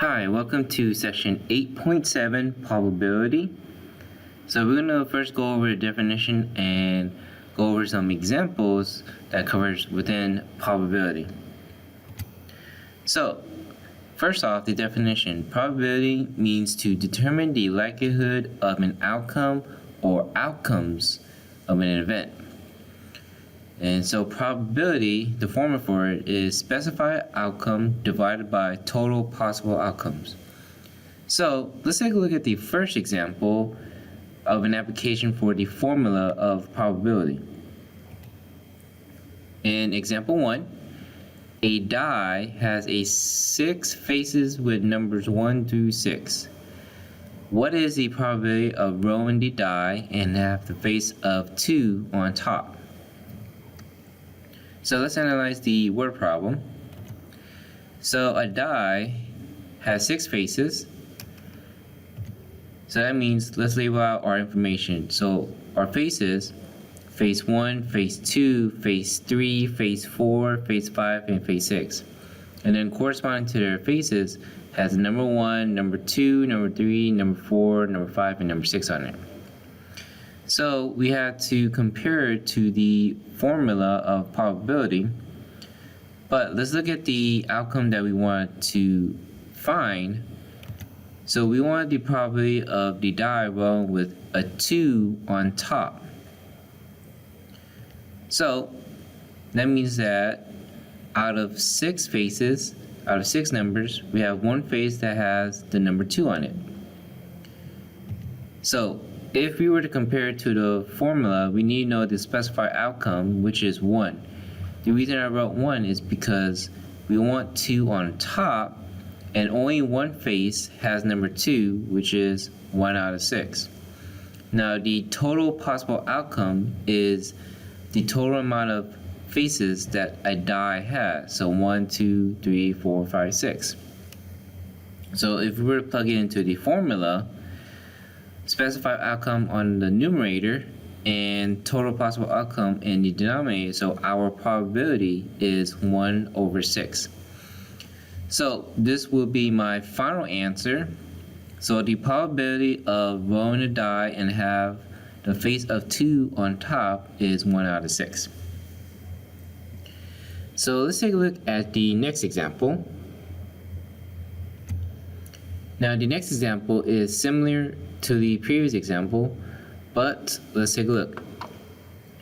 Hi, welcome to section 8.7, probability. So we're going to first go over the definition and go over some examples that covers within probability. So first off, the definition. Probability means to determine the likelihood of an outcome or outcomes of an event. And so probability, the formula for it is specified outcome divided by total possible outcomes. So let's take a look at the first example of an application for the formula of probability. In example 1, a die has 6 faces with numbers 1 through 6. What is the probability of rolling the die and have the face of 2 on top? So let's analyze the word problem. So a die has 6 faces. So that means let's label out our information. So our faces, face 1, face 2, face 3, face 4, face 5, and face 6. And then corresponding to their faces has number 1, number 2, number 3, number 4, number 5, and number 6 on it. So we have to compare it to the formula of probability, but let's look at the outcome that we want to find. So we want the probability of the die rolling with a 2 on top. So that means that out of 6 faces, out of 6 numbers, we have one face that has the number 2 on it. So if we were to compare it to the formula, we need to know the specified outcome, which is 1. The reason I wrote 1 is because we want 2 on top, and only one face has number 2, which is 1 out of 6. Now, the total possible outcome is the total amount of faces that a die has. So 1, 2, 3, 4, 5, 6. So if we were to plug it into the formula, specified outcome on the numerator and total possible outcome in the denominator, so our probability is 1 over 6. So this will be my final answer. So the probability of rolling a die and have the face of 2 on top is 1 out of 6. So let's take a look at the next example. Now the next example is similar to the previous example, but let's take a look.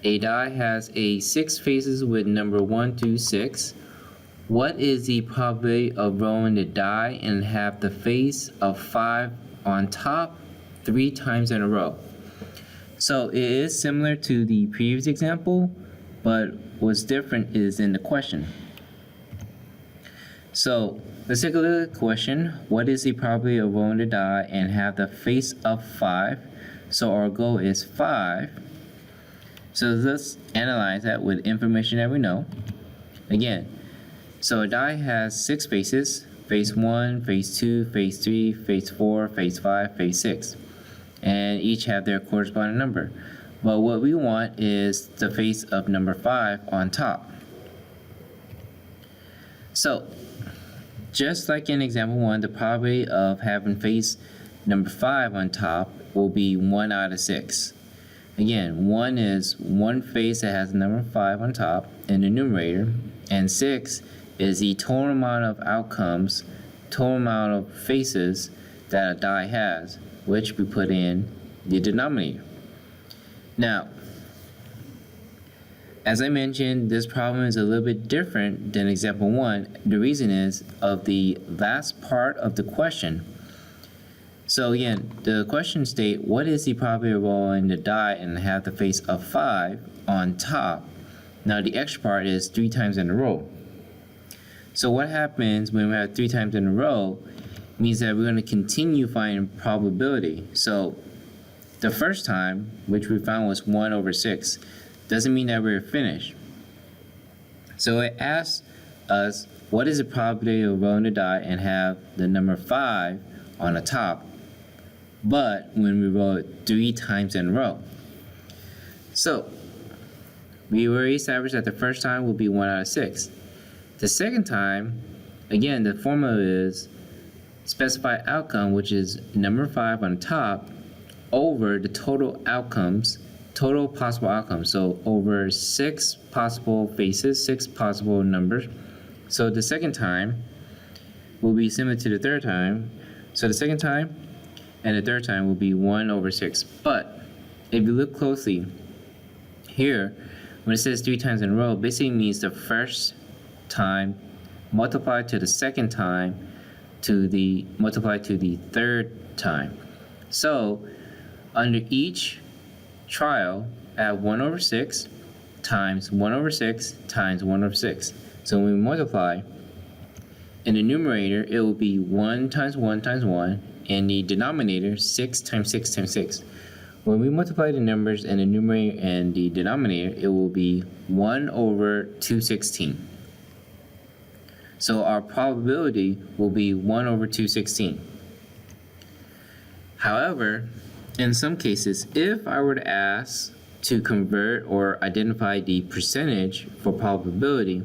A die has 6 faces with number 1 through 6. What is the probability of rolling the die and have the face of 5 on top 3 times in a row? So it is similar to the previous example, but what's different is in the question. So let's take a look at the question. What is the probability of rolling the die and have the face of 5? So our goal is 5. So let's analyze that with information that we know. Again, so a die has 6 faces. Face 1, face 2, face 3, face 4, face 5, face 6. And each have their corresponding number. But what we want is the face of number 5 on top. So just like in example 1, the probability of having face number 5 on top will be 1 out of 6. Again, 1 is one face that has the number 5 on top in the numerator, and 6 is the total amount of outcomes, total amount of faces that a die has, which we put in the denominator. Now, as I mentioned, this problem is a little bit different than example 1. The reason is of the last part of the question. So again, the question states, what is the probability of rolling the die and have the face of 5 on top? Now the extra part is 3 times in a row. So what happens when we have 3 times in a row means that we're going to continue finding probability. So the first time, which we found was 1 over 6, doesn't mean that we're finished. So it asks us, what is the probability of rolling the die and have the number 5 on the top, but when we roll it 3 times in a row? So we already established that the first time will be 1 out of 6. The second time, again, the formula is specified outcome, which is number 5 on top, over the total possible outcomes. So over 6 possible faces, 6 possible numbers. So the second time will be similar to the third time. So the second time and the third time will be 1 over 6. But if you look closely here, when it says 3 times in a row, basically means the first time multiplied to the second time multiplied to the third time. So under each trial, add 1 over 6 times 1 over 6 times 1 over 6. So when we multiply, in the numerator, it will be 1 times 1 times 1, and the denominator, 6 times 6 times 6. When we multiply the numbers in the numerator and the denominator, it will be 1 over 216. So our probability will be 1 over 216. However, in some cases, if I were to ask to convert or identify the percentage for probability,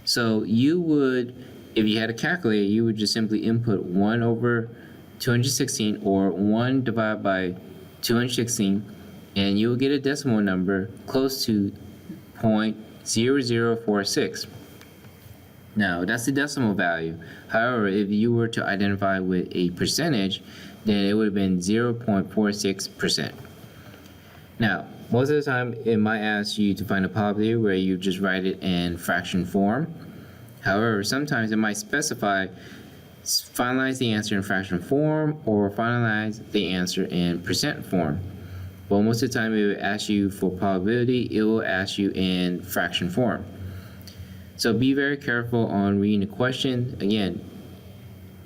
so you would, if you had a calculator, you would just simply input 1 over 216 or 1 divided by 216, and you will get a decimal number close to 0.0046. Now, that's the decimal value. However, if you were to identify with a percentage, then it would have been 0.46%. Now, most of the time, it might ask you to find a probability where you just write it in fraction form. However, sometimes it might specify finalize the answer in fraction form or finalize the answer in percent form. But most of the time, it will ask you for probability, it will ask you in fraction form. So be very careful on reading the question. Again,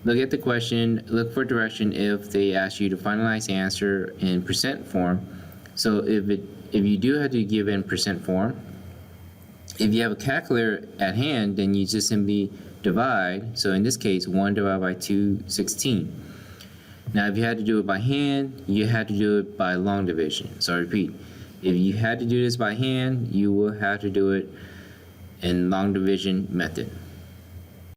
look at the question, look for direction if they ask you to finalize the answer in percent form. So if you do have to give in percent form, if you have a calculator at hand, then you just simply divide. So in this case, 1 divided by 216. Now if you had to do it by hand, you had to do it by long division. So I repeat, if you had to do this by hand, you will have to do it in long division method.